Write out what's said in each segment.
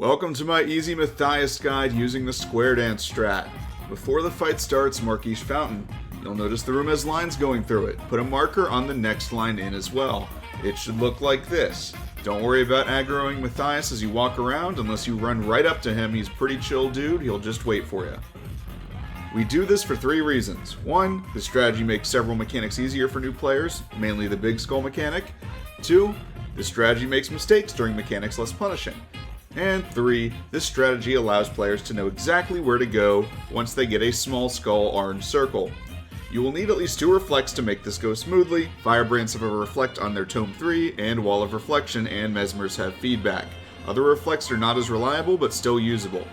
Welcome to my easy Matthias guide using the Squaredance strat. Before the fight starts, mark each fountain. You'll notice the room has lines going through it. Put a marker on the next line in as well. It should look like this. Don't worry about aggroing Matthias as you walk around unless you run right up to him. He's a pretty chill dude, he'll just wait for you. We do this for 3 reasons. 1, the strategy makes several mechanics easier for new players, mainly the big skull mechanic. 2, the strategy makes mistakes during mechanics less punishing. And 3, this strategy allows players to know exactly where to go once they get a small skull orange circle. You will need at least 2 reflects to make this go smoothly. Firebrands have a reflect on their Tome 3, and Wall of Reflection and Mesmers have feedback. Other reflects are not as reliable, but still usable.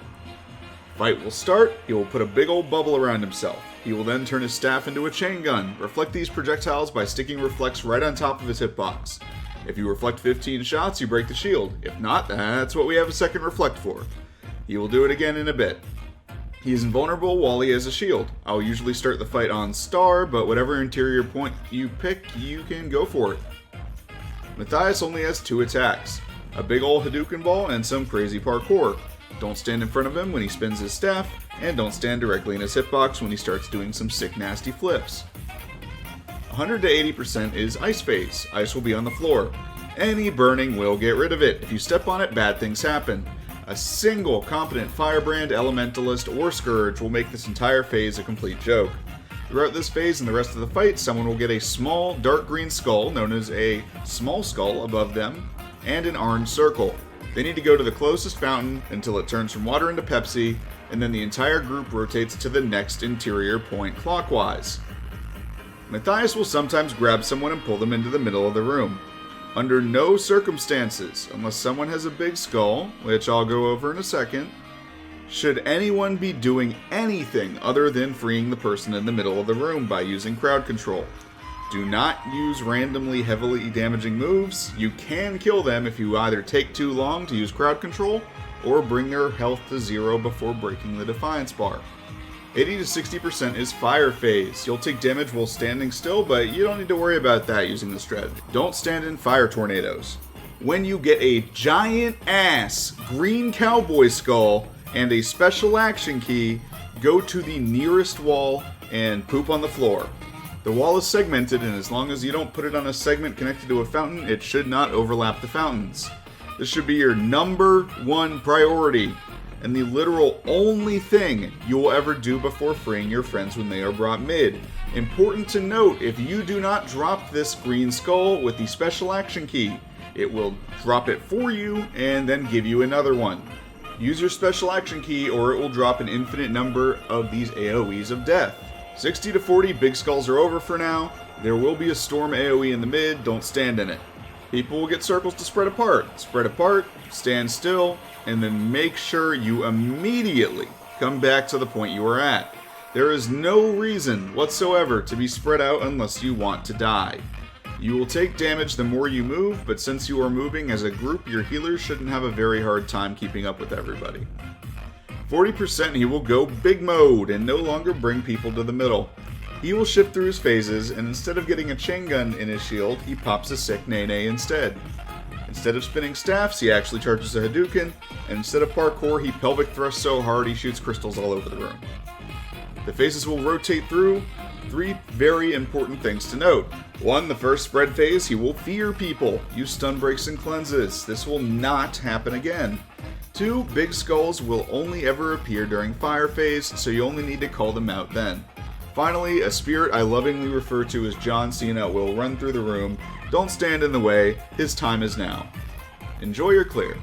Fight will start, he will put a big old bubble around himself. He will then turn his staff into a chain gun. Reflect these projectiles by sticking reflects right on top of his hitbox. If you reflect 15 shots, you break the shield. If not, that's what we have a second reflect for. He will do it again in a bit. He is invulnerable while he has a shield. I'll usually start the fight on star, but whatever interior point you pick, you can go for it. Matthias only has 2 attacks. A big ol' Hadouken ball and some crazy parkour. Don't stand in front of him when he spins his staff, and don't stand directly in his hitbox when he starts doing some sick nasty flips. 100 to 80% is Ice Phase. Ice will be on the floor. Any burning will get rid of it. If you step on it, bad things happen. A single competent Firebrand, Elementalist, or Scourge will make this entire phase a complete joke. Throughout this phase and the rest of the fight, someone will get a small dark green skull, known as a small skull, above them, and an orange circle. They need to go to the closest fountain until it turns from water into Pepsi, and then the entire group rotates to the next interior point clockwise. Matthias will sometimes grab someone and pull them into the middle of the room. Under no circumstances, unless someone has a big skull, which I'll go over in a second, should anyone be doing anything other than freeing the person in the middle of the room by using crowd control. Do not use randomly heavily damaging moves. You can kill them if you either take too long to use crowd control or bring their health to 0 before breaking the Defiance bar. 80 to 60% is Fire Phase. You'll take damage while standing still, but you don't need to worry about that using this strategy. Don't stand in fire tornadoes. When you get a giant ass green cowboy skull and a special action key, go to the nearest wall and poop on the floor. The wall is segmented, and as long as you don't put it on a segment connected to a fountain, it should not overlap the fountains. This should be your number 1 priority, and the literal only thing you will ever do before freeing your friends when they are brought mid. Important to note, if you do not drop this green skull with the special action key, it will drop it for you and then give you another one. Use your special action key or it will drop an infinite number of these AoEs of death. 60 to 40 big skulls are over for now. There will be a storm AoE in the mid, don't stand in it. People will get circles to spread apart. Spread apart, stand still, and then make sure you immediately come back to the point you were at. There is no reason whatsoever to be spread out unless you want to die. You will take damage the more you move, but since you are moving as a group, your healers shouldn't have a very hard time keeping up with everybody. 40% he will go big mode and no longer bring people to the middle. He will shift through his phases, and instead of getting a chain gun in his shield, he pops a sick nay-nay instead. Instead of spinning staffs, he actually charges a Hadouken, and instead of parkour, he pelvic thrusts so hard he shoots crystals all over the room. The phases will rotate through. 3 very important things to note. 1, the first spread phase, he will fear people. Use stun breaks and cleanses. This will not happen again. 2, big skulls will only ever appear during fire phase, so you only need to call them out then. Finally, a spirit I lovingly refer to as John Cena will run through the room. Don't stand in the way, his time is now. Enjoy your clear.